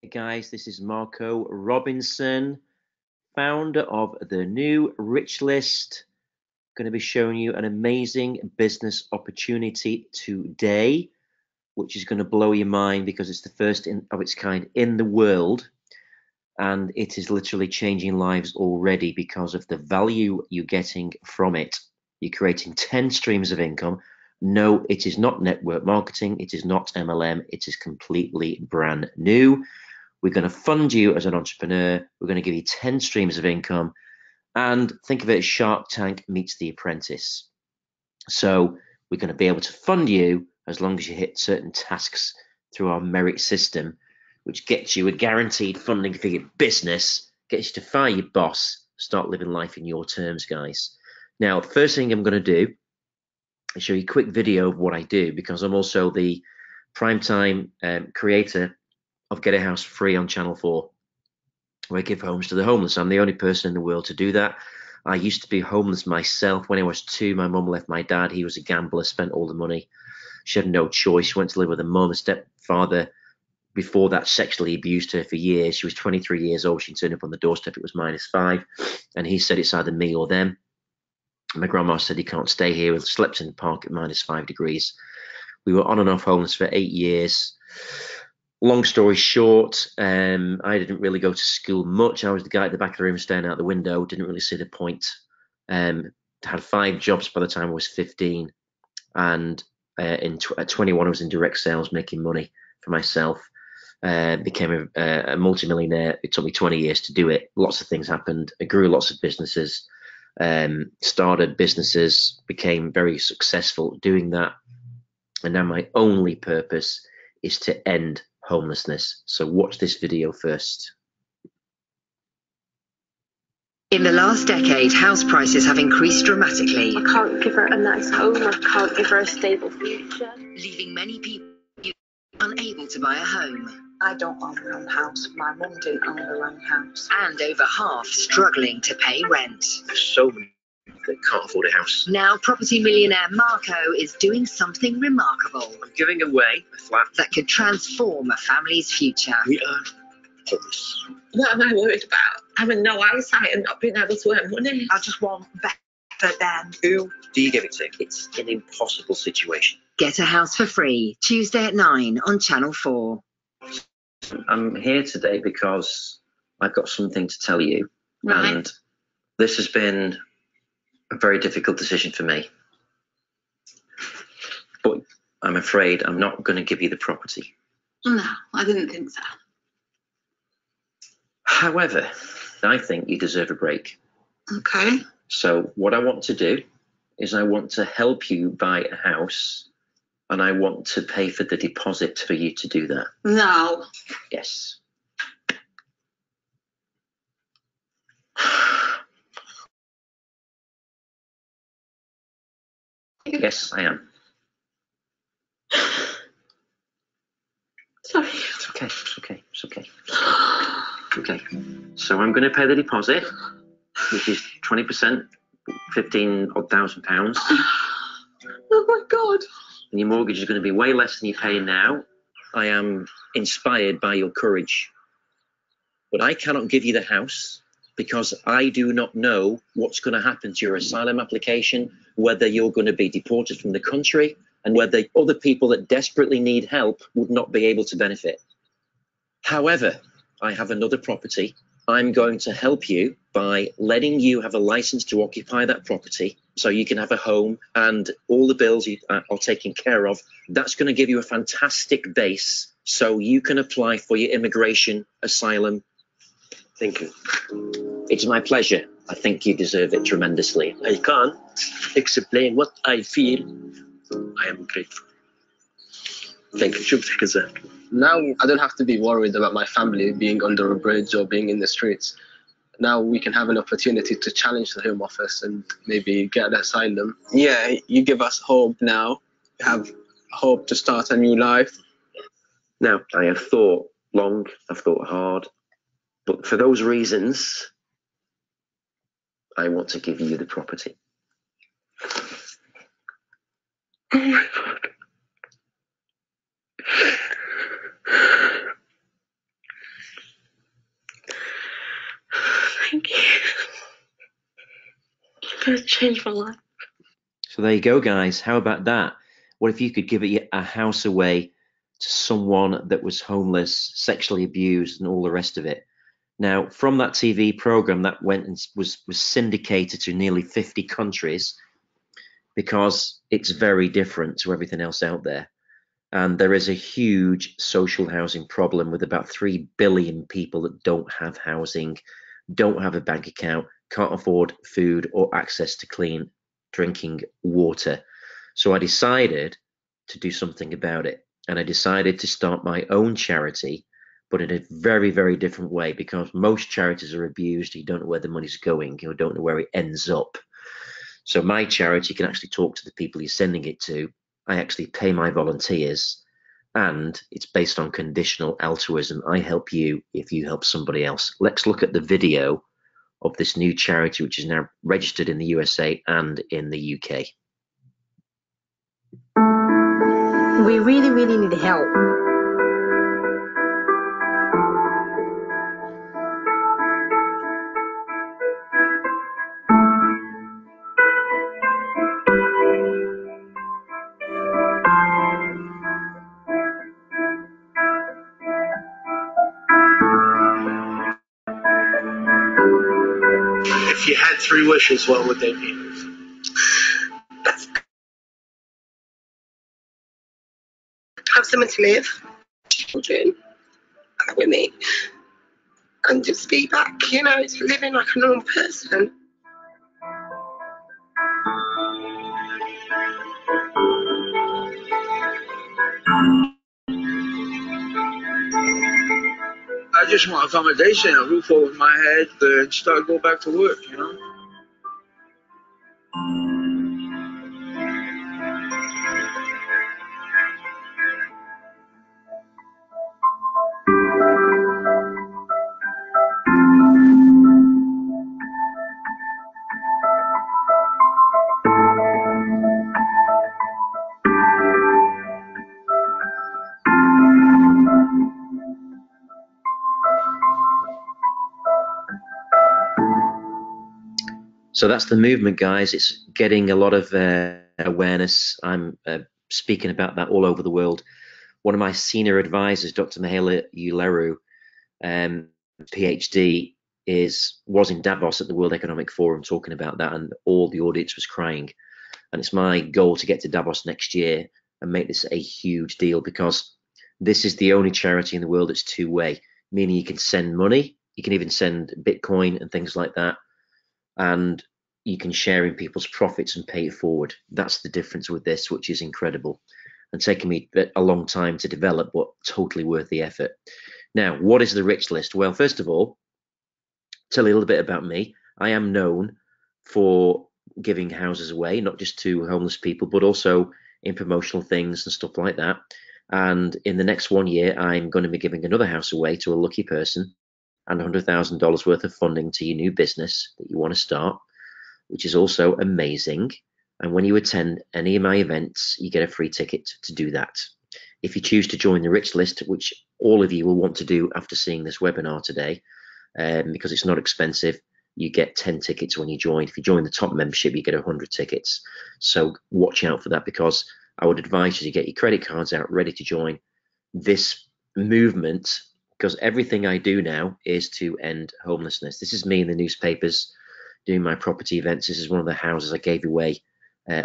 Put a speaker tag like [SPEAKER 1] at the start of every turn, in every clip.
[SPEAKER 1] Hey guys, this is Marco Robinson, founder of the New Rich List. Going to be showing you an amazing business opportunity today, which is going to blow your mind because it's the first of its kind in the world, and it is literally changing lives already because of the value you're getting from it. You're creating 10 streams of income. No, it is not network marketing. It is not MLM. It is completely brand new. We're going to fund you as an entrepreneur. We're going to give you 10 streams of income. And think of it as Shark Tank meets The Apprentice. So we're going to be able to fund you as long as you hit certain tasks through our merit system, which gets you a guaranteed funding for your business, gets you to fire your boss, start living life in your terms, guys. Now, the first thing I'm going to do is show you a quick video of what I do, because I'm also the primetime creator of Get a House Free on Channel 4, where I give homes to the homeless. I'm the only person in the world to do that. I used to be homeless myself. When I was 2, my mum left my dad. He was a gambler, spent all the money. She had no choice. She went to live with her mum. A stepfather, before that, sexually abused her for years. She was 23 years old. She turned up on the doorstep. It was -5. And he said it's either me or them. My grandma said he can't stay here. We slept in the park at -5 degrees. We were on and off homeless for 8 years. Long story short, I didn't really go to school much. I was the guy at the back of the room staring out the window. Didn't really see the point. Had 5 jobs by the time I was 15. And at 21, I was in direct sales, making money for myself. Became a multimillionaire. It took me 20 years to do it. Lots of things happened. I grew lots of businesses. Started businesses, became very successful doing that. And now my only purpose is to end homelessness. So watch this video first.
[SPEAKER 2] In the last decade, house prices have increased dramatically.
[SPEAKER 3] I can't give her a nice home. I can't give her a stable future.
[SPEAKER 2] Leaving many people unable to buy a home.
[SPEAKER 4] I don't own my own house. My mum didn't own her own house.
[SPEAKER 2] And over half struggling to pay rent.
[SPEAKER 1] There's so many that can't afford a house.
[SPEAKER 2] Now property millionaire Marco is doing something remarkable.
[SPEAKER 1] I'm giving away a flat
[SPEAKER 2] that could transform a family's future.
[SPEAKER 1] We are homeless.
[SPEAKER 4] What am I worried about? Having no eyesight and not being able to earn money. I just want better than.
[SPEAKER 1] Who do you give it to? It's an impossible situation.
[SPEAKER 2] Get a house for free, Tuesday at 9 on Channel 4.
[SPEAKER 1] I'm here today because I've got something to tell you.
[SPEAKER 4] Right.
[SPEAKER 1] And this has been a very difficult decision for me. But I'm afraid I'm not going to give you the property.
[SPEAKER 4] No, I didn't think so.
[SPEAKER 1] However, I think you deserve a break.
[SPEAKER 4] Okay.
[SPEAKER 1] So what I want to do is I want to help you buy a house, and I want to pay for the deposit for you to do that.
[SPEAKER 4] No.
[SPEAKER 1] Yes. Yes, I am.
[SPEAKER 4] Sorry.
[SPEAKER 1] It's okay. It's okay. It's okay. Okay. So I'm going to pay the deposit, which is 20%, £15,000.
[SPEAKER 4] Oh my God.
[SPEAKER 1] And your mortgage is going to be way less than you're paying now. I am inspired by your courage. But I cannot give you the house because I do not know what's going to happen to your asylum application, whether you're going to be deported from the country, and whether other people that desperately need help would not be able to benefit. However, I have another property. I'm going to help you by letting you have a license to occupy that property so you can have a home and all the bills are taken care of. That's going to give you a fantastic base so you can apply for your immigration, asylum. Thank you. It's my pleasure. I think you deserve it tremendously.
[SPEAKER 5] I can't explain what I feel. I am grateful.
[SPEAKER 1] Thank you.
[SPEAKER 5] شكرا جزيلا.
[SPEAKER 6] Now I don't have to be worried about my family being under a bridge or being in the streets. Now we can have an opportunity to challenge the Home Office and maybe get an asylum.
[SPEAKER 7] Yeah, you give us hope now. We have hope to start a new life.
[SPEAKER 1] Now, I have thought long, I've thought hard, but for those reasons, I want to give you the property.
[SPEAKER 5] Oh my God.
[SPEAKER 3] going to change my life.
[SPEAKER 1] So there you go, guys. How about that? What if you could give a house away to someone that was homeless, sexually abused, and all the rest of it? Now, from that TV program, that went and was syndicated to nearly 50 countries because it's very different to everything else out there. And there is a huge social housing problem with about 3 billion people that don't have housing, don't have a bank account, can't afford food or access to clean drinking water. So I decided to do something about it. And I decided to start my own charity, but in a very, very different way, because most charities are abused. You don't know where the money's going. You don't know where it ends up. So my charity can actually talk to the people you're sending it to. I actually pay my volunteers, and it's based on conditional altruism. I help you if you help somebody else. Let's look at the video of this new charity, which is now registered in the USA and in the UK.
[SPEAKER 8] We really, really need help.
[SPEAKER 9] If you had 3 wishes, what would they be?
[SPEAKER 4] Have someone to live, children, with me, and just be back, living like a normal person.
[SPEAKER 9] I just want accommodation, a roof over my head, and go back to work,
[SPEAKER 1] So that's the movement, guys. It's getting a lot of awareness. I'm speaking about that all over the world. One of my senior advisors, Dr. Mihaela Uleru, PhD, was in Davos at the World Economic Forum talking about that, and all the audience was crying. And it's my goal to get to Davos next year and make this a huge deal, because this is the only charity in the world that's two-way, meaning you can send money, you can even send Bitcoin and things like that, and you can share in people's profits and pay it forward. That's the difference with this, which is incredible and taken me a long time to develop, but totally worth the effort. Now, what is the Rich List? Well, first of all, tell you a little bit about me. I am known for giving houses away, not just to homeless people, but also in promotional things and stuff like that. And in the next 1 year, I'm going to be giving another house away to a lucky person, and $100,000 worth of funding to your new business that you want to start, which is also amazing. And when you attend any of my events, you get a free ticket to do that. If you choose to join the Rich List, which all of you will want to do after seeing this webinar today, because it's not expensive, you get 10 tickets when you join. If you join the top membership, you get 100 tickets. So watch out for that, because I would advise you to get your credit cards out ready to join this movement, because everything I do now is to end homelessness. This is me in the newspapers doing my property events. This is one of the houses I gave away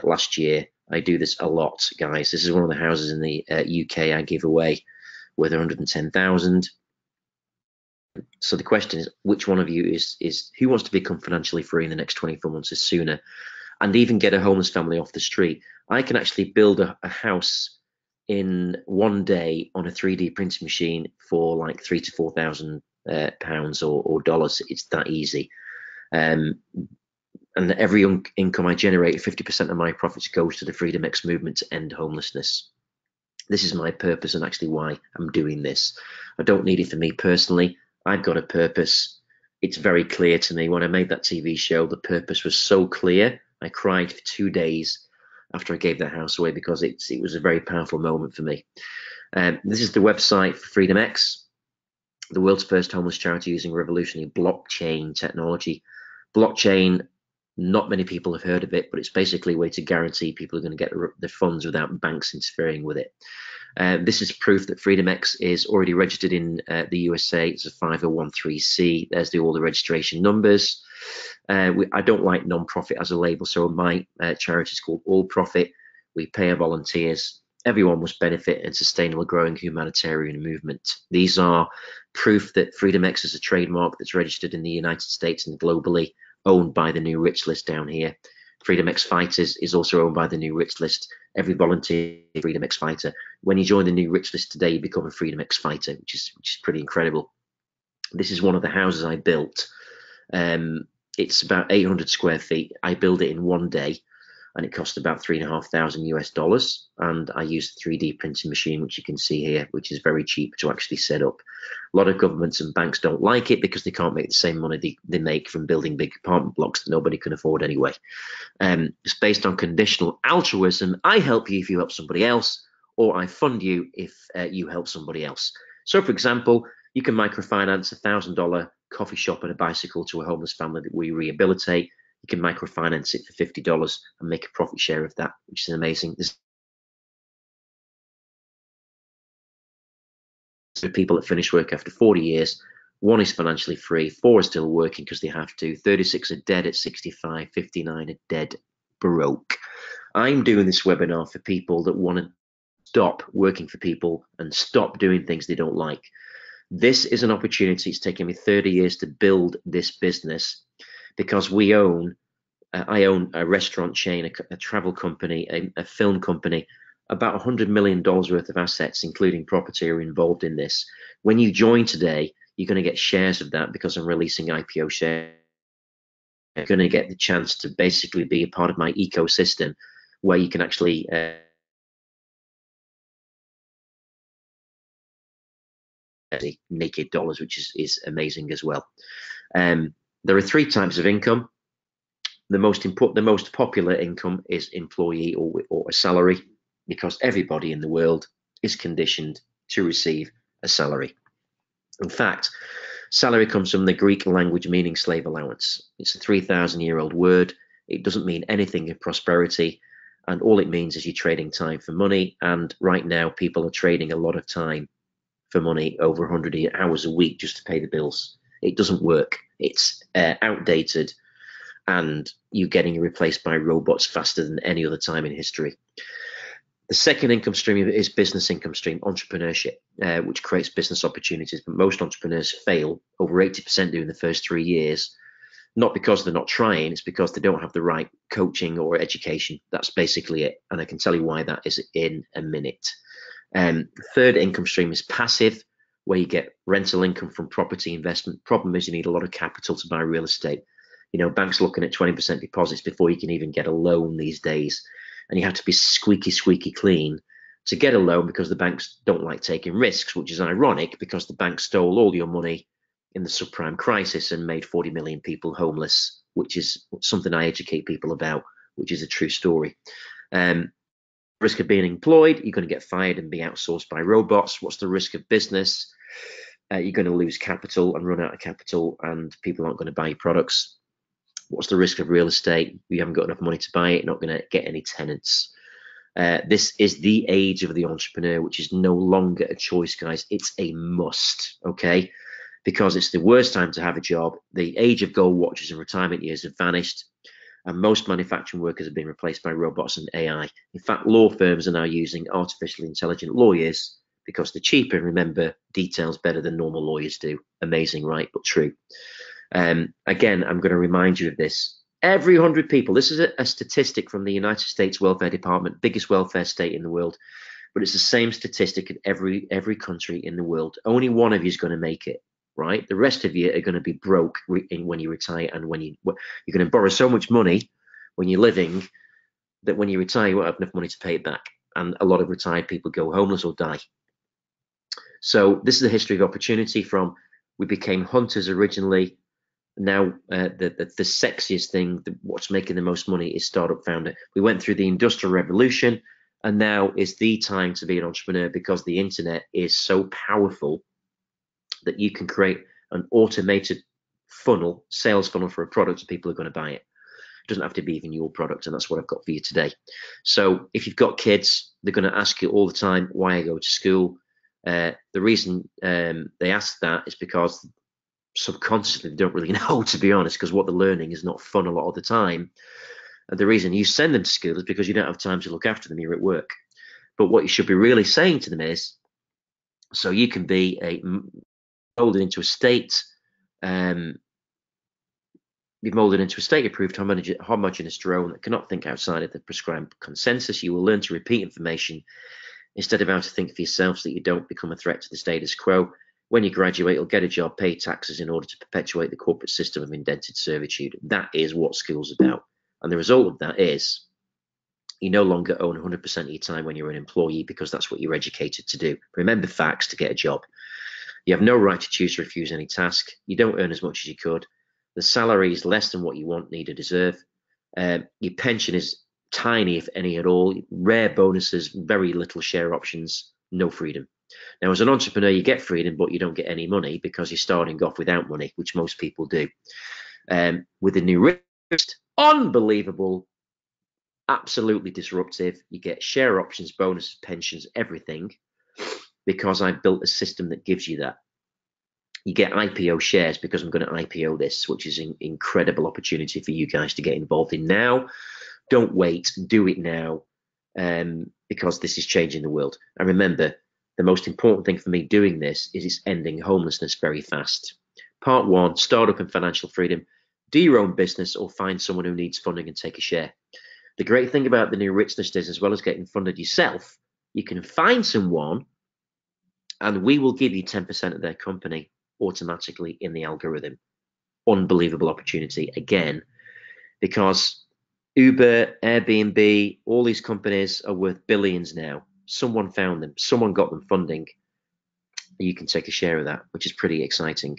[SPEAKER 1] last year. I do this a lot, guys. This is one of the houses in the UK I give away worth 110,000. So the question is, which one of you is who wants to become financially free in the next 24 months or sooner, and even get a homeless family off the street? I can actually build a house in 1 day on a 3D printing machine for like £3,000 to £4,000 or dollars. It's that easy. And every income I generate, 50% of my profits goes to the Freedom X movement to end homelessness. This is my purpose, and actually why I'm doing this. I don't need it for me personally. I've got a purpose. It's very clear to me. When I made that TV show, the purpose was so clear. I cried for 2 days after I gave that house away, because it was a very powerful moment for me. This is the website for Freedom X, the world's first homeless charity using revolutionary blockchain technology. Blockchain Not many people have heard of it, but it's basically a way to guarantee people are going to get the funds without banks interfering with it. This is proof that FreedomX is already registered in the USA. It's a 5013C. There's all the registration numbers. I don't like non-profit as a label, so my charity is called All Profit. We pay our volunteers. Everyone must benefit in sustainable growing humanitarian movement. These are proof that FreedomX is a trademark that's registered in the United States and globally, owned by the New Rich List down here. FreedomX Fighters is also owned by the New Rich List. Every volunteer FreedomX Fighter. When you join the New Rich List today, you become a FreedomX Fighter, which is pretty incredible. This is one of the houses I built. It's about 800 square feet. I built it in one day, and it cost about $3,500 US. And I used a 3D printing machine, which you can see here, which is very cheap to actually set up. A lot of governments and banks don't like it because they can't make the same money they make from building big apartment blocks that nobody can afford anyway. It's based on conditional altruism. I help you if you help somebody else, or I fund you if you help somebody else. So, for example, you can microfinance a $1,000 coffee shop and a bicycle to a homeless family that we rehabilitate. You can microfinance it for $50 and make a profit share of that, which is amazing. There's people that finish work after 40 years. 1 is financially free, 4 are still working because they have to, 36 are dead at 65, 59 are dead broke. I'm doing this webinar for people that want to stop working for people and stop doing things they don't like. This is an opportunity. It's taken me 30 years to build this business because I own a restaurant chain, a travel company, a film company. About $100 million worth of assets, including property, are involved in this. When you join today, you're going to get shares of that because I'm releasing IPO shares. You're going to get the chance to basically be a part of my ecosystem where you can actually naked dollars, which is amazing as well. There are 3 types of income. The most popular income is employee or a salary, because everybody in the world is conditioned to receive a salary. In fact, salary comes from the Greek language meaning slave allowance. It's a 3,000-year-old word. It doesn't mean anything of prosperity, and all it means is you're trading time for money. And right now, people are trading a lot of time for money, over 100 hours a week, just to pay the bills. It doesn't work. It's outdated, and you're getting replaced by robots faster than any other time in history. The second income stream is business income stream, entrepreneurship, which creates business opportunities. But most entrepreneurs fail, over 80% do in the first 3 years, not because they're not trying, it's because they don't have the right coaching or education. That's basically it. And I can tell you why that is in a minute. Third income stream is passive, where you get rental income from property investment. Problem is you need a lot of capital to buy real estate. You know, banks looking at 20% deposits before you can even get a loan these days. And you have to be squeaky clean to get a loan because the banks don't like taking risks, which is ironic because the bank stole all your money in the subprime crisis and made 40 million people homeless, which is something I educate people about, which is a true story. Risk of being employed, you're going to get fired and be outsourced by robots. What's the risk of business? You're going to lose capital and run out of capital, and people aren't going to buy your products. What's the risk of real estate? You haven't got enough money to buy it, you're not going to get any tenants. This is the age of the entrepreneur, which is no longer a choice, guys. It's a must, okay? Because it's the worst time to have a job. The age of gold watches and retirement years have vanished, and most manufacturing workers have been replaced by robots and AI. In fact, law firms are now using artificially intelligent lawyers because they're cheaper and remember details better than normal lawyers do. Amazing, right? But true. Again, I'm going to remind you of this. Every 100 people, this is a statistic from the United States Welfare Department, biggest welfare state in the world, but it's the same statistic in every country in the world. Only one of you is going to make it, right? The rest of you are going to be broke when you retire, and when you're going to borrow so much money when you're living that when you retire, you won't have enough money to pay it back. And a lot of retired people go homeless or die. So this is the history of opportunity. From we became hunters originally. Now the sexiest thing, what's making the most money, is startup founder. We went through the Industrial Revolution, and now is the time to be an entrepreneur because the internet is so powerful that you can create an automated funnel, sales funnel for a product, and people are going to buy it. doesn't have to be even your product, and that's what I've got for you today. So if you've got kids, they're going to ask you all the time why I go to school. The reason they ask that is because subconsciously they don't really know, to be honest, because what they're learning is not fun a lot of the time. And the reason you send them to school is because you don't have time to look after them. You're at work. But what you should be really saying to them is, so you can be molded into a state, be molded into a state-approved homogeneous drone that cannot think outside of the prescribed consensus. You will learn to repeat information instead of how to think for yourself, so that you don't become a threat to the status quo. When you graduate, you'll get a job, pay taxes in order to perpetuate the corporate system of indented servitude. That is what school's about. And the result of that is you no longer own 100% of your time when you're an employee, because that's what you're educated to do. Remember facts to get a job. You have no right to choose to refuse any task. You don't earn as much as you could. The salary is less than what you want, need, or deserve. Your pension is tiny, if any at all. Rare bonuses, very little share options, no freedom. Now, as an entrepreneur, you get freedom, but you don't get any money because you're starting off without money, which most people do. With the new Richlist, unbelievable, absolutely disruptive. You get share options, bonuses, pensions, everything, because I've built a system that gives you that. You get IPO shares because I'm going to IPO this, which is an incredible opportunity for you guys to get involved in now. Don't wait, do it now, because this is changing the world. And remember, the most important thing for me doing this is it's ending homelessness very fast. Part 1, startup and financial freedom. Do your own business or find someone who needs funding and take a share. The great thing about the new Richlist is, as well as getting funded yourself, you can find someone and we will give you 10% of their company automatically in the algorithm. Unbelievable opportunity again, because Uber, Airbnb, all these companies are worth billions now. Someone found them, someone got them funding. You can take a share of that, which is pretty exciting.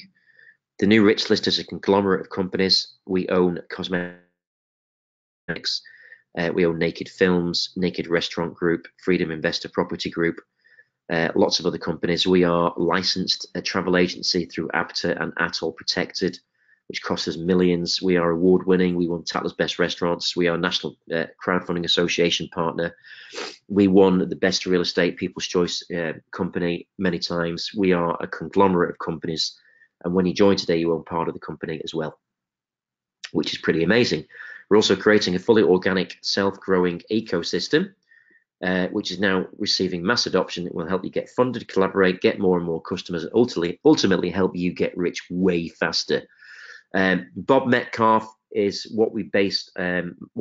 [SPEAKER 1] The new Richlist is a conglomerate of companies. We own cosmetics, we own Naked Films, Naked Restaurant Group, Freedom Investor Property Group, lots of other companies. We are licensed a travel agency through APTA and Atoll Protected, which costs us millions. We are award-winning. We won Tatler's Best Restaurants. We are National Crowdfunding Association partner. We won the Best Real Estate People's Choice company many times. We are a conglomerate of companies. And when you join today, you own part of the company as well, which is pretty amazing. We're also creating a fully organic, self-growing ecosystem, which is now receiving mass adoption. It will help you get funded, collaborate, get more and more customers, and ultimately help you get rich way faster. Bob Metcalf is what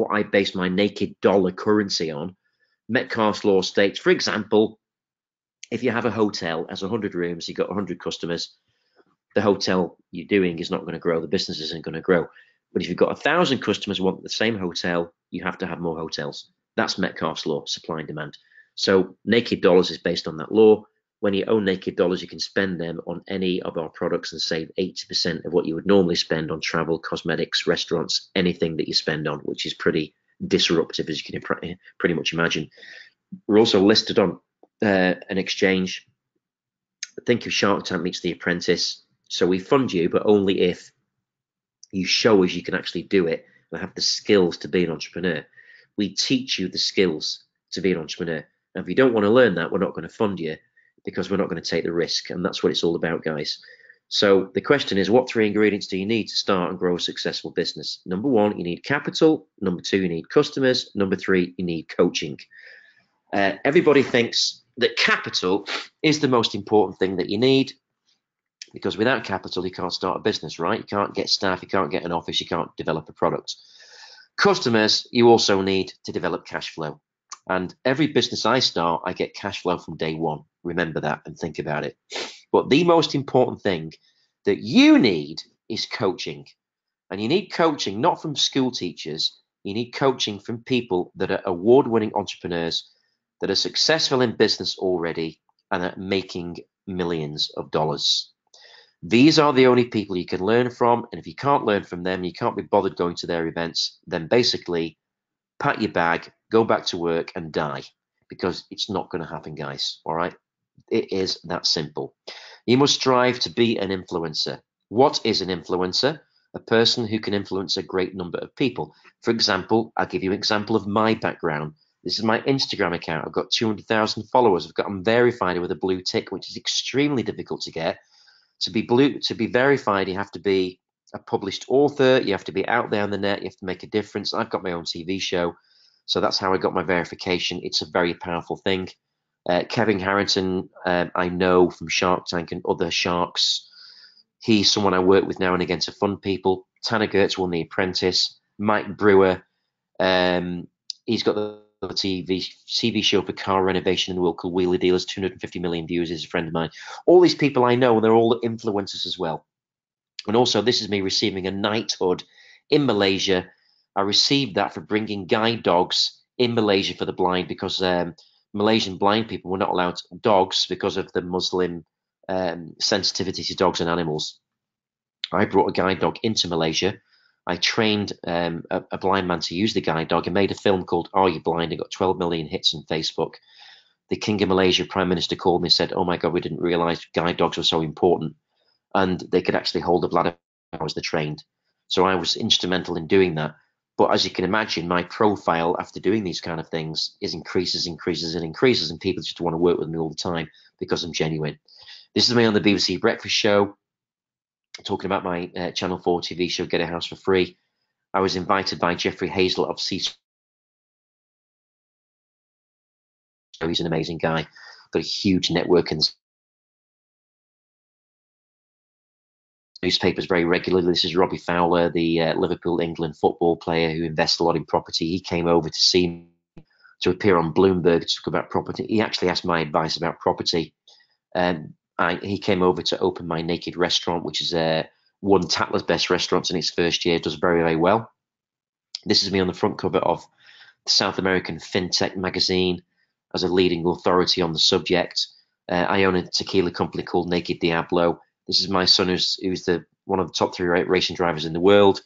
[SPEAKER 1] I based my naked dollar currency on. Metcalf's law states, for example, if you have a hotel has 100 rooms, you've got 100 customers, the hotel you're doing is not going to grow, the business isn't going to grow. But if you've got 1,000 customers who want the same hotel, you have to have more hotels. That's Metcalf's law, supply and demand. So Naked Dollars is based on that law. When you own Naked Dollars, you can spend them on any of our products and save 80% of what you would normally spend on travel, cosmetics, restaurants, anything that you spend on, which is pretty disruptive, as you can pretty much imagine. We're also listed on an exchange. Think of Shark Tank meets The Apprentice. So we fund you, but only if you show us you can actually do it and have the skills to be an entrepreneur. We teach you the skills to be an entrepreneur. And if you don't want to learn that, we're not going to fund you, because we're not going to take the risk. And that's what it's all about, guys. So the question is, what 3 ingredients do you need to start and grow a successful business? Number 1, you need capital. Number 2, you need customers. Number 3, you need coaching. Everybody thinks that capital is the most important thing that you need, because without capital, you can't start a business, right? You can't get staff, you can't get an office, you can't develop a product. Customers, you also need to develop cash flow. And every business I start, I get cash flow from day one. Remember that and think about it. But the most important thing that you need is coaching. And you need coaching not from school teachers. You need coaching from people that are award-winning entrepreneurs, that are successful in business already and are making millions of dollars. These are the only people you can learn from. And if you can't learn from them, you can't be bothered going to their events, then basically pack your bag, go back to work and die, because it's not going to happen, guys. All right. It is that simple. You must strive to be an influencer. What is an influencer? a person who can influence a great number of people. For example, I'll give you an example of my background. This is my Instagram account. I've got 200,000 followers. I'm verified with a blue tick, which is extremely difficult to get. To be verified, you have to be a published author. You have to be out there on the net. You have to make a difference. I've got my own TV show, so that's how I got my verification. It's a very powerful thing. Kevin Harrington, I know from Shark Tank and other sharks. He's someone I work with now and again to fund people. Tanner Gertz won The Apprentice. Mike Brewer, he's got the TV show for car renovation in the world called Wheeler Dealers, 250 million views. Is a friend of mine. All these people I know, and they're all influencers as well. And also, this is me receiving a knighthood in Malaysia. I received that for bringing guide dogs in Malaysia for the blind, because Malaysian blind people were not allowed dogs because of the Muslim sensitivity to dogs and animals. I brought a guide dog into Malaysia. I trained a blind man to use the guide dog and made a film called Are You Blind? It got 12 million hits on Facebook. The King of Malaysia Prime Minister called me and said, oh my God, we didn't realize guide dogs were so important, and they could actually hold a bladder as they're trained. So I was instrumental in doing that. But as you can imagine, my profile after doing these kind of things increases, and people just want to work with me all the time because I'm genuine. This is me on the BBC Breakfast Show, talking about my Channel 4 TV show, Get a House for Free. I was invited by Jeffrey Hazel of C. He's an amazing guy, got a huge network in newspapers very regularly. This is Robbie Fowler, the Liverpool England football player who invests a lot in property. He came over to see me to appear on Bloomberg to talk about property. He actually asked my advice about property. He came over to open my Naked restaurant, which is won Tatler's Best Restaurants in its first year. Does very, very well. This is me on the front cover of the South American FinTech magazine as a leading authority on the subject. I own a tequila company called Naked Diablo. This is my son, who's one of the top 3 racing drivers in the world.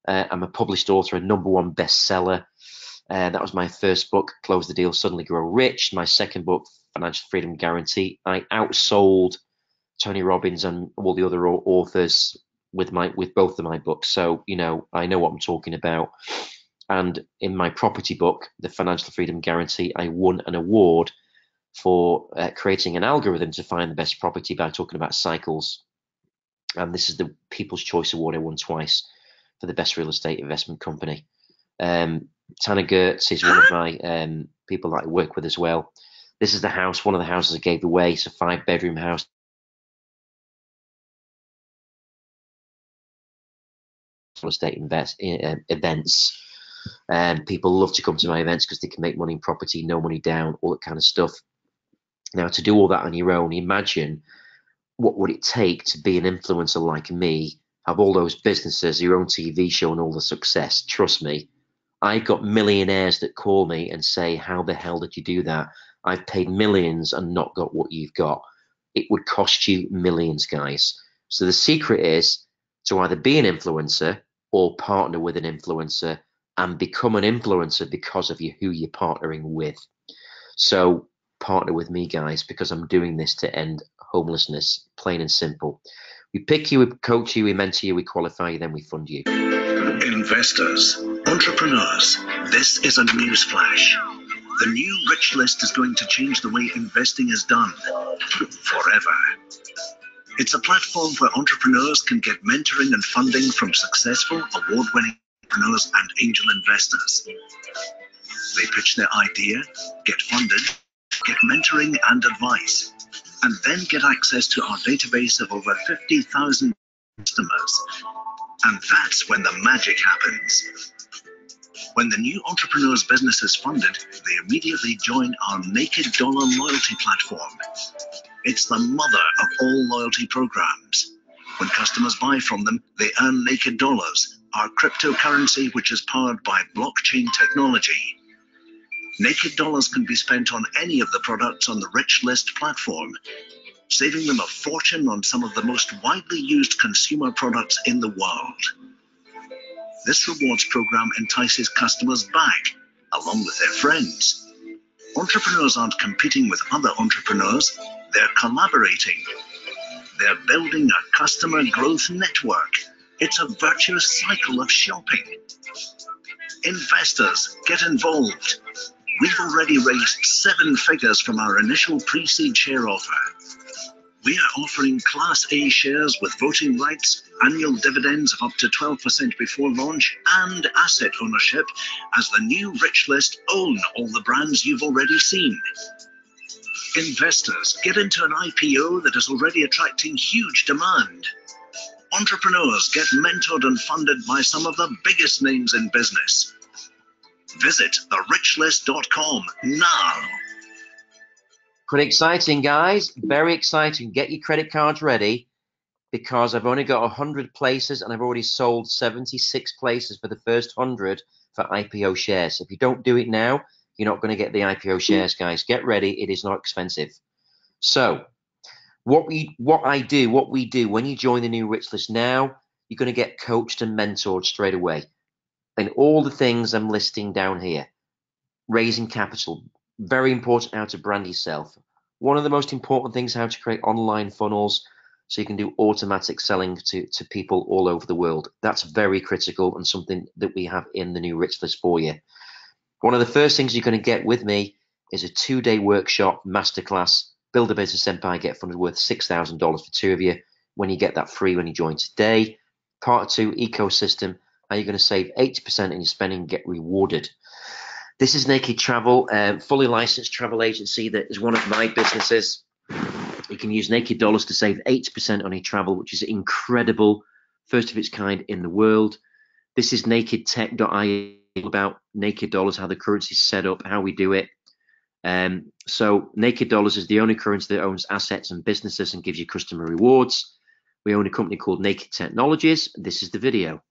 [SPEAKER 1] I'm a published author, a #1 bestseller. That was my first book, Close the Deal, Suddenly Grow Rich. My second book, Financial Freedom Guarantee. I outsold Tony Robbins and all the other authors with both of my books. So, I know what I'm talking about. And in my property book, the Financial Freedom Guarantee, I won an award for creating an algorithm to find the best property by talking about cycles. And this is the People's Choice Award I won twice for the best real estate investment company. Tanner Gertz is one of my people that I work with as well. This is the house, one of the houses I gave away. It's a 5-bedroom house. Real estate events. People love to come to my events because they can make money in property, no money down, all that kind of stuff. Now, to do all that on your own, imagine what would it take to be an influencer like me, have all those businesses, your own TV show and all the success. Trust me, I've got millionaires that call me and say, how the hell did you do that? I've paid millions and not got what you've got. It would cost you millions, guys. So the secret is to either be an influencer or partner with an influencer and become an influencer because of who you're partnering with. So partner with me, guys, because I'm doing this to end homelessness, plain and simple. We pick you, we coach you, we mentor you, we qualify you, then we fund you.
[SPEAKER 10] Investors, entrepreneurs, this is a news flash. The new Rich List is going to change the way investing is done forever. It's a platform where entrepreneurs can get mentoring and funding from successful, award-winning entrepreneurs and angel investors. They pitch their idea, get funded, get mentoring and advice, and then get access to our database of over 50,000 customers. And that's when the magic happens. When the new entrepreneur's business is funded, they immediately join our Naked Dollar loyalty platform. It's the mother of all loyalty programs. When customers buy from them, they earn Naked Dollars, our cryptocurrency which is powered by blockchain technology. Naked Dollars can be spent on any of the products on the Rich List platform, saving them a fortune on some of the most widely used consumer products in the world. This rewards program entices customers back, along with their friends. Entrepreneurs aren't competing with other entrepreneurs, they're collaborating. They're building a customer growth network, It's a virtuous cycle of shopping. Investors, get involved. We've already raised 7 figures from our initial pre-seed share offer. We are offering Class A shares with voting rights, annual dividends of up to 12% before launch, and asset ownership, as the new Rich List own all the brands you've already seen. Investors, get into an IPO that is already attracting huge demand. Entrepreneurs, get mentored and funded by some of the biggest names in business. Visit therichlist.com now.
[SPEAKER 1] Pretty exciting, guys. Very exciting. Get your credit cards ready, because I've only got 100 places and I've already sold 76 places for the first 100 for IPO shares. If you don't do it now, you're not going to get the IPO shares, guys. Get ready. It is not expensive. So what we do when you join the new Rich List now, you're going to get coached and mentored straight away. And all the things I'm listing down here. Raising capital. Very important how to brand yourself. One of the most important things, how to create online funnels so you can do automatic selling to people all over the world. That's very critical and something that we have in the new Rich List for you. One of the first things you're going to get with me is a 2-day workshop masterclass. Build a Business Empire, get funded, worth $6,000 for 2 of you. When you get that free when you join today. Part 2, ecosystem. How you're going to save 80% in your spending and get rewarded. This is Naked Travel, fully licensed travel agency that is one of my businesses. You can use Naked Dollars to save 80% on your travel, which is incredible. First of its kind in the world. This is nakedtech.io, about Naked Dollars, how the currency is set up, how we do it. So Naked Dollars is the only currency that owns assets and businesses and gives you customer rewards. We own a company called Naked Technologies. This is the video.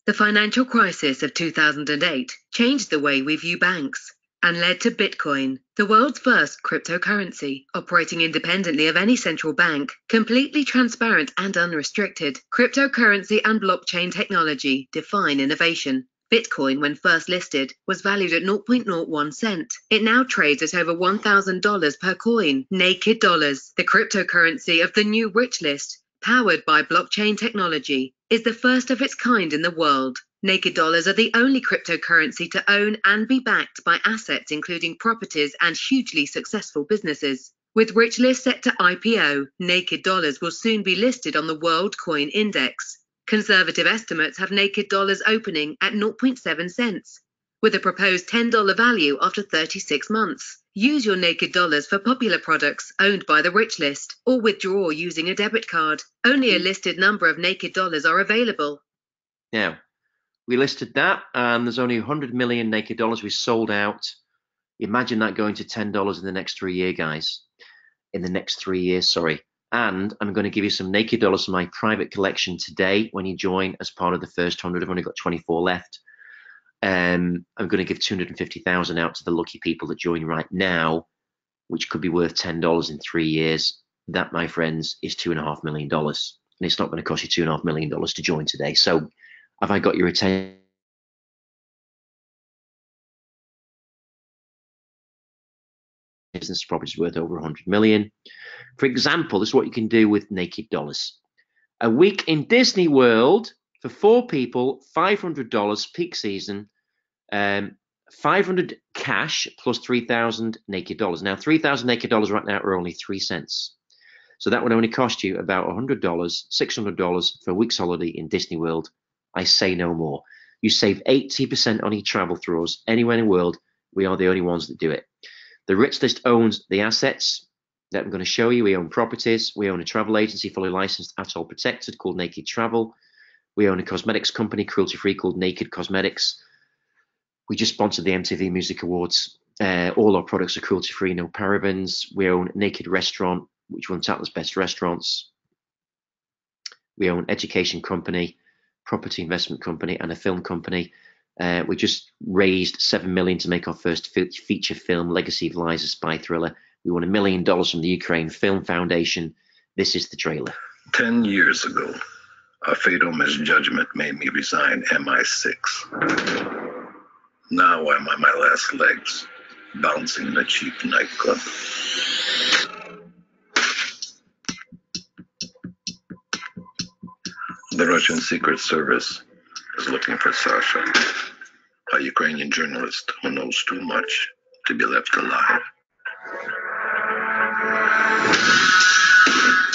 [SPEAKER 2] The financial crisis of 2008 changed the way we view banks and led to Bitcoin, the world's first cryptocurrency, operating independently of any central bank, completely transparent and unrestricted. Cryptocurrency and blockchain technology define innovation. Bitcoin, when first listed, was valued at 0.01 cent. It now trades at over $1,000 per coin. Naked Dollars, the cryptocurrency of the new Rich List, powered by blockchain technology, is the first of its kind in the world. Naked Dollars are the only cryptocurrency to own and be backed by assets including properties and hugely successful businesses. With Rich List set to IPO, Naked Dollars will soon be listed on the World Coin Index. Conservative estimates have Naked Dollars opening at 0.7 cents, with a proposed $10 value after 36 months. Use your Naked Dollars for popular products owned by the Rich List, or withdraw using a debit card. Only a listed number of Naked Dollars are available.
[SPEAKER 1] Now, we listed that, and there's only 100 million Naked Dollars. We sold out. Imagine that going to $10 in the next 3 years, guys. In the next 3 years, sorry. And I'm going to give you some Naked Dollars from my private collection today when you join as part of the first 100. I've only got 24 left. I'm going to give 250,000 out to the lucky people that join right now, which could be worth $10 in 3 years. That, my friends, is $2.5 million. And it's not going to cost you $2.5 million to join today. So have I got your attention? Business property is worth over 100 million. For example, this is what you can do with Naked Dollars. A week in Disney World for 4 people, $500 peak season, 500 cash plus 3,000 Naked Dollars. Now, 3,000 Naked Dollars right now are only 3 cents. So that would only cost you about $100, $600 for a week's holiday in Disney World. I say no more. You save 80% on your travel through us anywhere in the world. We are the only ones that do it. The Rich List owns the assets that I'm going to show you. We own properties. We own a travel agency fully licensed, ATOL protected, called Naked Travel. We own a cosmetics company, cruelty-free, called Naked Cosmetics. We just sponsored the MTV Music Awards. All our products are cruelty-free, no parabens. We own Naked Restaurant, which runs Atlas Best Restaurants. We own education company, property investment company, and a film company. We just raised $7 million to make our first feature film, Legacy of Lies, a spy thriller. We won $1 million from the Ukraine Film Foundation. This is the trailer.
[SPEAKER 10] 10 years ago, a fatal misjudgment made me resign MI6. Now I'm on my last legs, bouncing in a cheap nightclub.
[SPEAKER 11] The Russian Secret Service is looking for Sasha, a Ukrainian journalist who knows too much to be left alive.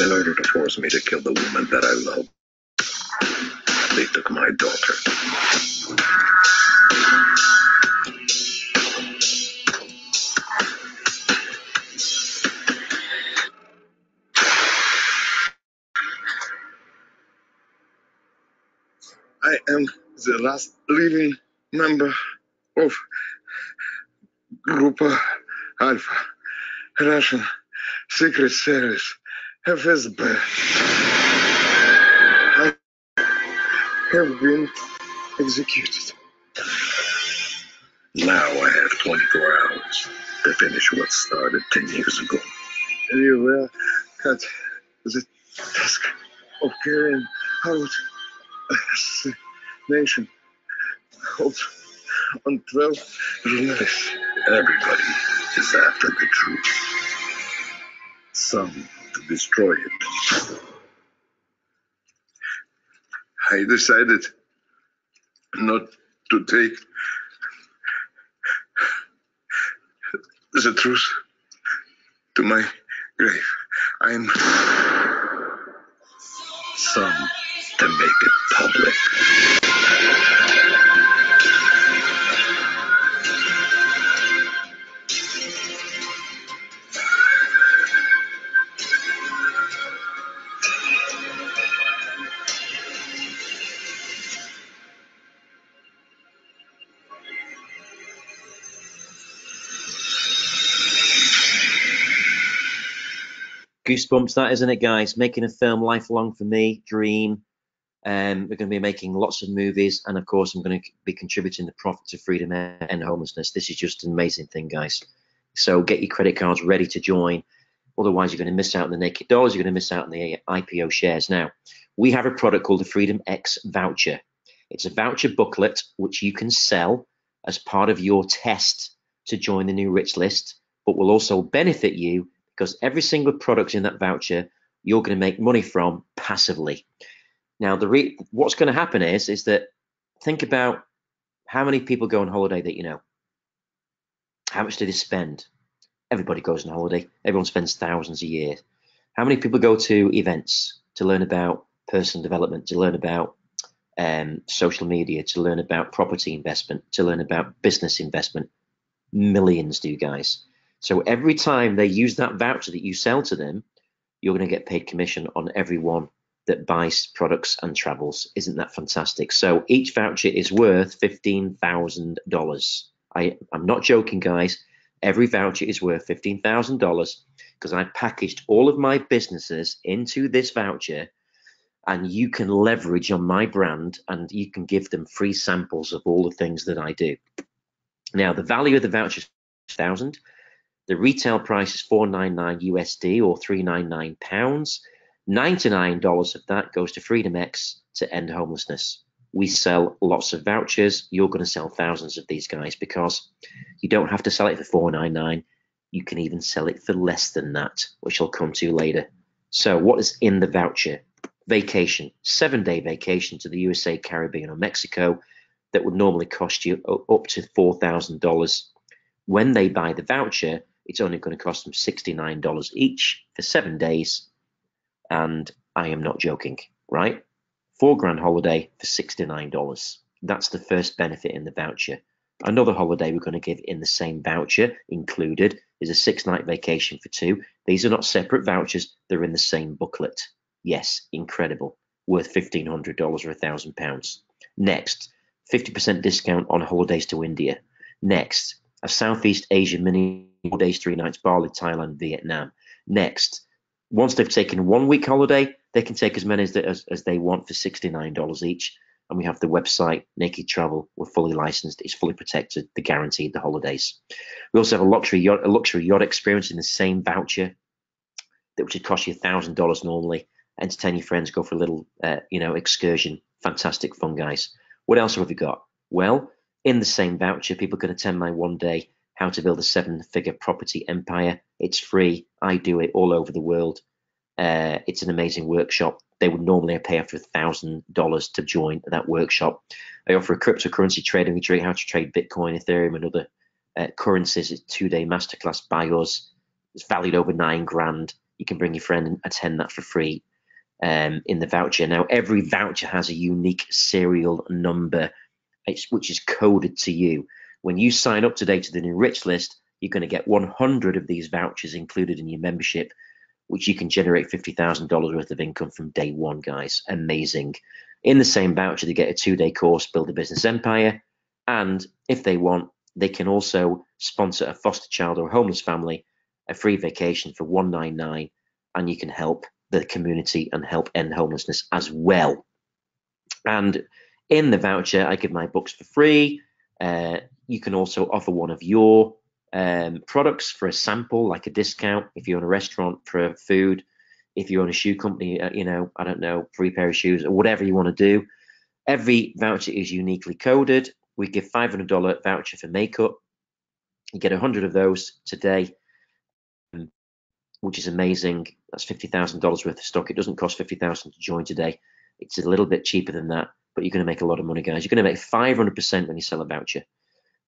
[SPEAKER 11] In order to force me to kill the woman that I love, they took my daughter. I am the last living member of Grupa Alpha, Russian Secret Service, FSB. I have been executed. Now I have 24 hours to finish what started 10 years ago. We will cut the task of carrying out assassination on 12 journalists. Everybody is after the truth. Some to destroy it. I decided not to take the truth to my grave. I'm some to make it public.
[SPEAKER 1] Goosebumps, that, isn't it, guys? Making a film lifelong for me, dream. We're going to be making lots of movies, and of course, I'm going to be contributing the profit to Freedom End Homelessness. This is just an amazing thing, guys. So get your credit cards ready to join. Otherwise, you're going to miss out on the naked dollars. You're going to miss out on the IPO shares. Now, we have a product called the Freedom X Voucher. It's a voucher booklet which you can sell as part of your test to join the new Rich List, but will also benefit you because every single product in that voucher you're going to make money from passively. Now, what's going to happen is that think about how many people go on holiday that you know. How much do they spend? Everybody goes on holiday. Everyone spends thousands a year. How many people go to events to learn about personal development, to learn about social media, to learn about property investment, to learn about business investment? Millions do, guys. So every time they use that voucher that you sell to them, you're going to get paid commission on everyone that buys products and travels. Isn't that fantastic? So each voucher is worth $15,000. I'm not joking, guys. Every voucher is worth $15,000 because I packaged all of my businesses into this voucher, and you can leverage on my brand and you can give them free samples of all the things that I do. Now, the value of the voucher is $1,000. The retail price is $499 USD or £399. $99 of that goes to Freedom X to end homelessness. We sell lots of vouchers. You're going to sell thousands of these, guys, because you don't have to sell it for $499. You can even sell it for less than that, which I'll come to later. So what is in the voucher? Vacation, 7-day vacation to the USA, Caribbean, or Mexico that would normally cost you up to $4,000. When they buy the voucher, it's only going to cost them $69 each for 7 days. And I am not joking, right? $4,000 holiday for $69. That's the first benefit in the voucher. Another holiday we're going to give in the same voucher included is a 6-night vacation for 2. These are not separate vouchers. They're in the same booklet. Yes, incredible. Worth $1,500 or £1,000. Next, 50% discount on holidays to India. Next, a Southeast Asia mini 4 days, 3 nights, Bali, Thailand, Vietnam. Next, once they've taken a 1-week holiday, they can take as many as they want for $69 each. And we have the website, Naked Travel. We're fully licensed. It's fully protected. They're guaranteed the holidays. We also have a luxury yacht experience in the same voucher, which would cost you $1,000 normally. Entertain your friends, go for a little, excursion. Fantastic fun, guys. What else have we got? Well, in the same voucher, people can attend my 1-day How to Build a 7-Figure Property Empire. It's free. I do it all over the world. It's an amazing workshop. They would normally pay up to $1,000 to join that workshop. I offer a cryptocurrency trading retreat, how to trade Bitcoin, Ethereum, and other currencies. It's a 2-day masterclass by us. It's valued over $9,000. You can bring your friend and attend that for free in the voucher. Now, every voucher has a unique serial number, which is coded to you. When you sign up today to the new Rich List, you're going to get 100 of these vouchers included in your membership, which you can generate $50,000 worth of income from day one, guys. Amazing. In the same voucher, they get a 2-day course, Build a Business Empire. And if they want, they can also sponsor a foster child or a homeless family, a free vacation for $199, and you can help the community and help end homelessness as well. And in the voucher, I give my books for free. You can also offer one of your products for a sample, like a discount if you own a restaurant for food, if you own a shoe company, I don't know, free pair of shoes or whatever you want to do. Every voucher is uniquely coded. We give $500 voucher for makeup. You get 100 of those today, which is amazing. That's $50,000 worth of stock. It doesn't cost $50,000 to join today. It's a little bit cheaper than that, but you're going to make a lot of money, guys. You're going to make 500% when you sell a voucher.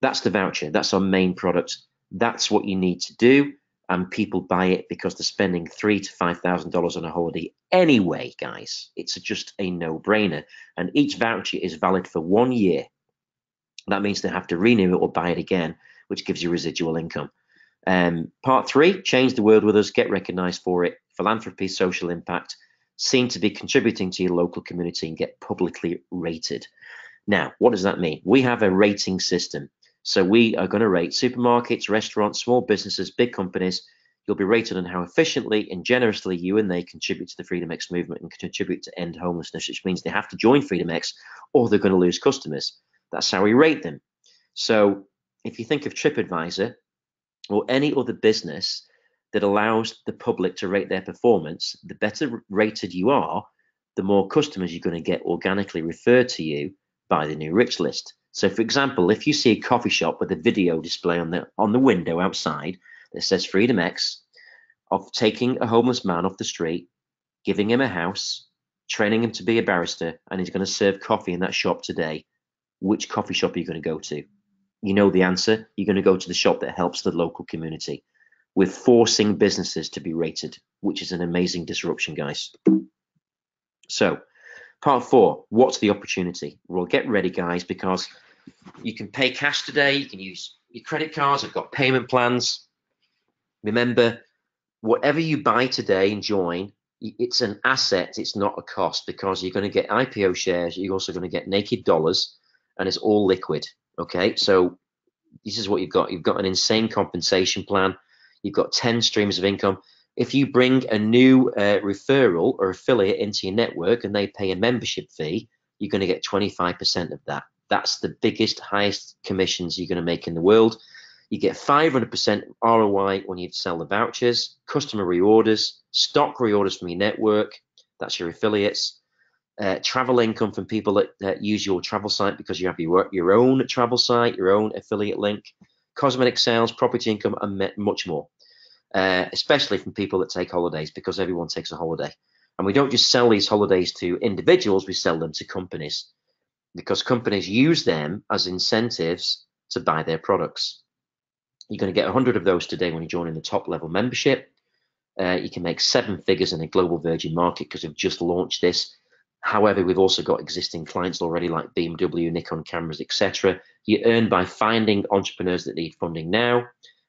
[SPEAKER 1] That's the voucher. That's our main product. That's what you need to do, and people buy it because they're spending $3,000 to $5,000 on a holiday anyway, guys. It's just a no-brainer, and each voucher is valid for 1 year. That means they have to renew it or buy it again, which gives you residual income. Part 3, change the world with us, get recognized for it, philanthropy, social impact, seem to be contributing to your local community, and get publicly rated. Now, what does that mean? We have a rating system. So we are going to rate supermarkets, restaurants, small businesses, big companies. You'll be rated on how efficiently and generously you and they contribute to the Freedom X movement and contribute to end homelessness, which means they have to join Freedom X or they're going to lose customers. That's how we rate them. So if you think of TripAdvisor or any other business that allows the public to rate their performance, the better rated you are, the more customers you're going to get organically referred to you by the new Rich List. So, for example, if you see a coffee shop with a video display on the window outside that says Freedom X, of taking a homeless man off the street, giving him a house, training him to be a barrister, and he's going to serve coffee in that shop today, which coffee shop are you going to go to? You know the answer. You're going to go to the shop that helps the local community. We're forcing businesses to be rated, which is an amazing disruption, guys. So, part 4, what's the opportunity? Well, get ready, guys, because you can pay cash today. You can use your credit cards. I've got payment plans. Remember, whatever you buy today and join, it's an asset. It's not a cost, because you're going to get IPO shares. You're also going to get naked dollars, and it's all liquid. Okay, so this is what you've got. You've got an insane compensation plan. You've got 10 streams of income. If you bring a new referral or affiliate into your network and they pay a membership fee, you're going to get 25% of that. That's the biggest, highest commissions you're going to make in the world. You get 500% ROI when you sell the vouchers, customer reorders, stock reorders from your network. That's your affiliates. Travel income from people that use your travel site because you have your own travel site, your own affiliate link, cosmetic sales, property income, and much more. Especially from people that take holidays, because everyone takes a holiday. And we don't just sell these holidays to individuals, we sell them to companies, because companies use them as incentives to buy their products. You're going to get 100 of those today when you join in the top level membership. You can make 7 figures in a global virgin market because we've just launched this. However, we've also got existing clients already like BMW, Nikon cameras, etc. You earn by finding entrepreneurs that need funding now.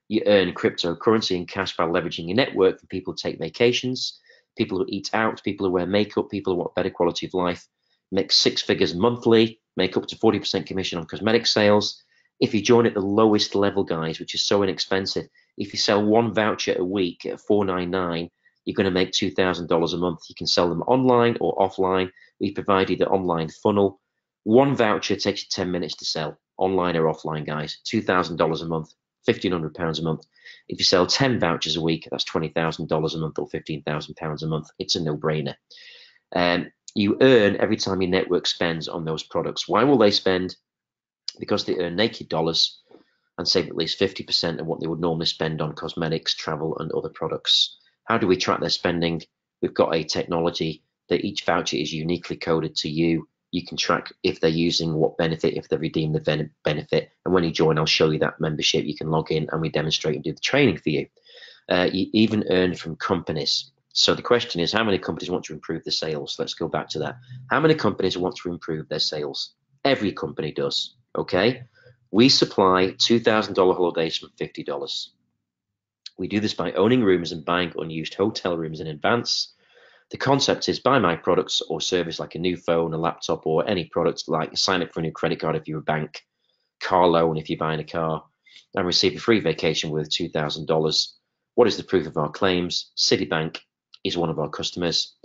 [SPEAKER 1] You earn cryptocurrency and cash by leveraging your network for people who take vacations, people who eat out, people who wear makeup, people who want better quality of life, make 6 figures monthly, make up to 40% commission on cosmetic sales. If you join at the lowest level, guys, which is so inexpensive, if you sell 1 voucher a week at $4.99, you're going to make $2,000 a month. You can sell them online or offline. We provide you the online funnel. 1 voucher takes you 10 minutes to sell, online or offline, guys. $2,000 a month, £1,500 a month. If you sell 10 vouchers a week, that's $20,000 a month or £15,000 a month. It's a no-brainer. You earn every time your network spends on those products. Why will they spend? Because they earn naked dollars and save at least 50% of what they would normally spend on cosmetics, travel, and other products. How do we track their spending? We've got a technology that each voucher is uniquely coded to you. You can track if they're using what benefit, if they redeem the benefit. And when you join, I'll show you that membership. You can log in and we demonstrate and do the training for you. You even earn from companies. So the question is, how many companies want to improve their sales? Let's go back to that. How many companies want to improve their sales? Every company does, okay? We supply $2,000 holidays from $50. We do this by owning rooms and buying unused hotel rooms in advance. The concept is buy my products or service like a new phone, a laptop, or any product, like sign up for a new credit card if you're a bank, car loan if you're buying a car, and receive a free vacation worth $2,000. What is the proof of our claims? Citibank is one of our customers.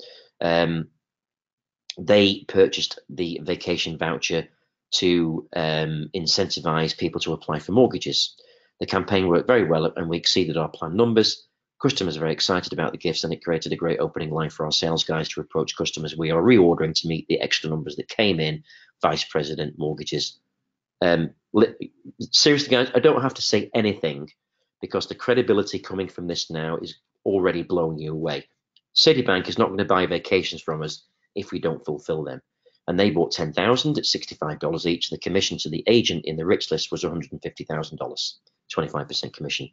[SPEAKER 1] They purchased the vacation voucher to incentivize people to apply for mortgages. The campaign worked very well and we exceeded our planned numbers. Customers are very excited about the gifts and it created a great opening line for our sales guys to approach customers. We are reordering to meet the extra numbers that came in. Vice President Mortgages. Seriously, guys, I don't have to say anything because the credibility coming from this now is already blowing you away. Citibank is not going to buy vacations from us if we don't fulfill them. And they bought 10,000 at $65 each. The commission to the agent in the rich list was $150,000, 25% commission.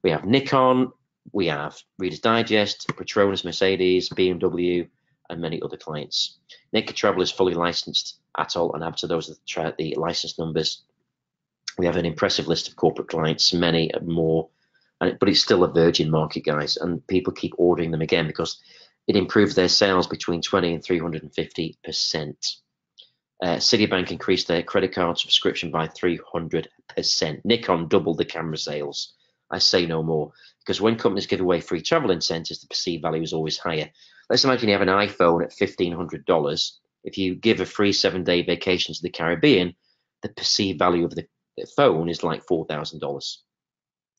[SPEAKER 1] We have Nikon, we have Reader's Digest, Petronas, Mercedes, BMW, and many other clients. Naked Travel is fully licensed. Atoll and ABTA, those are the license numbers. We have an impressive list of corporate clients, many more, but it's still a virgin market, guys, and people keep ordering them again because it improves their sales between 20 and 350%. Citibank increased their credit card subscription by 300%. Nikon doubled the camera sales. I say no more, because when companies give away free travel incentives, the perceived value is always higher. Let's imagine you have an iPhone at $1,500. If you give a free 7-day vacation to the Caribbean, the perceived value of the phone is like $4,000.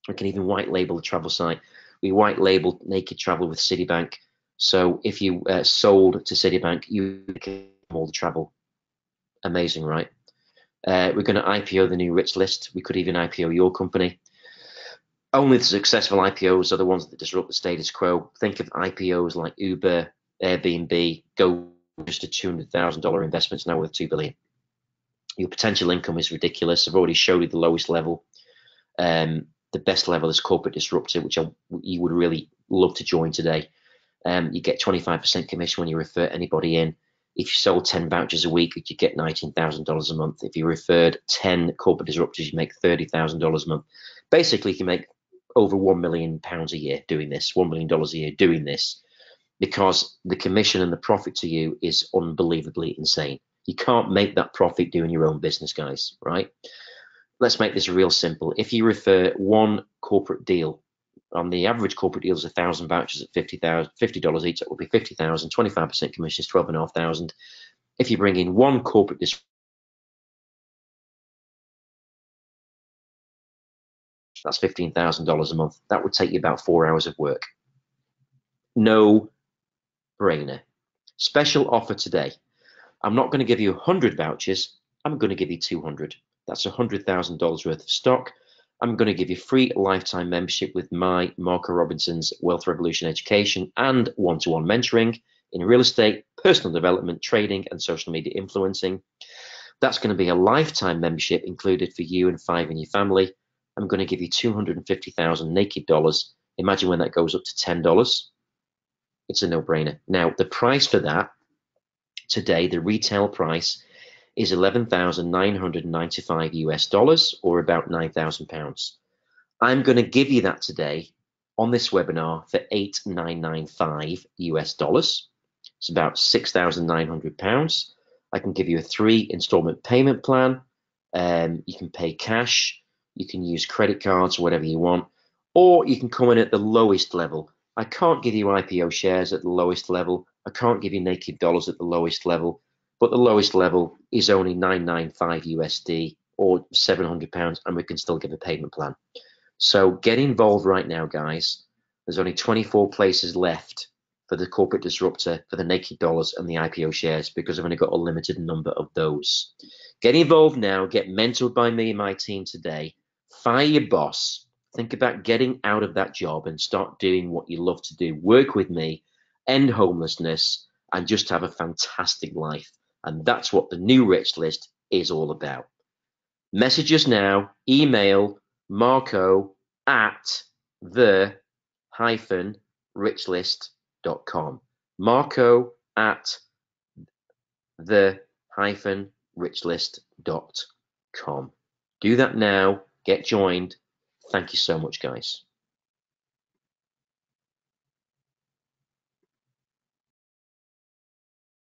[SPEAKER 1] We can even white label the travel site. We white label Naked Travel with Citibank. So if you sold to Citibank, you get all the travel. Amazing, right? We're going to IPO the new Rich List. We could even IPO your company. Only the successful IPOs are the ones that disrupt the status quo. Think of IPOs like Uber, Airbnb, go just to $200,000 investments now worth $2 billion. Your potential income is ridiculous. I've already showed you the lowest level. The best level is Corporate Disruptor, which you would really love to join today. You get 25% commission when you refer anybody in. If you sold 10 vouchers a week, you get $19,000 a month. If you referred 10 corporate disruptors, you make $30,000 a month. Basically, you can make over £1 million a year doing this, $1 million a year doing this, because the commission and the profit to you is unbelievably insane. You can't make that profit doing your own business, guys, right? Let's make this real simple. If you refer one corporate deal, on the average corporate deal is 1,000 vouchers at $50 each, that will be 50,000, 25% commission is 12,500. If you bring in one corporate disruptor, that's $15,000 a month. That would take you about 4 hours of work. No brainer. Special offer today. I'm not going to give you 100 vouchers. I'm going to give you 200. That's $100,000 worth of stock. I'm going to give you free lifetime membership with my Marco Robinson's Wealth Revolution education and one-to-one mentoring in real estate, personal development, trading, and social media influencing. That's going to be a lifetime membership included for you and 5 in your family. I'm going to give you 250,000 naked dollars. Imagine when that goes up to $10. It's a no-brainer. Now, the price for that today, the retail price is $11,995 US, or about £9,000. I'm going to give you that today on this webinar for $8,995 US. It's about £6,900. I can give you a 3 installment payment plan. You can pay cash. You can use credit cards or whatever you want, or you can come in at the lowest level. I can't give you IPO shares at the lowest level. I can't give you naked dollars at the lowest level, but the lowest level is only $995 USD or £700, and we can still give a payment plan. So get involved right now, guys. There's only 24 places left for the Corporate Disruptor, for the naked dollars and the IPO shares, because I've only got a limited number of those. Get involved now. Get mentored by me and my team today. Fire your boss. Think about getting out of that job and start doing what you love to do. Work with me end homelessness, and just have a fantastic life. And that's what the new Rich List is all about. Message us now, email marco@the-richlist.com. marco@the-richlist.com. Do that now, get joined. Thank you so much, guys.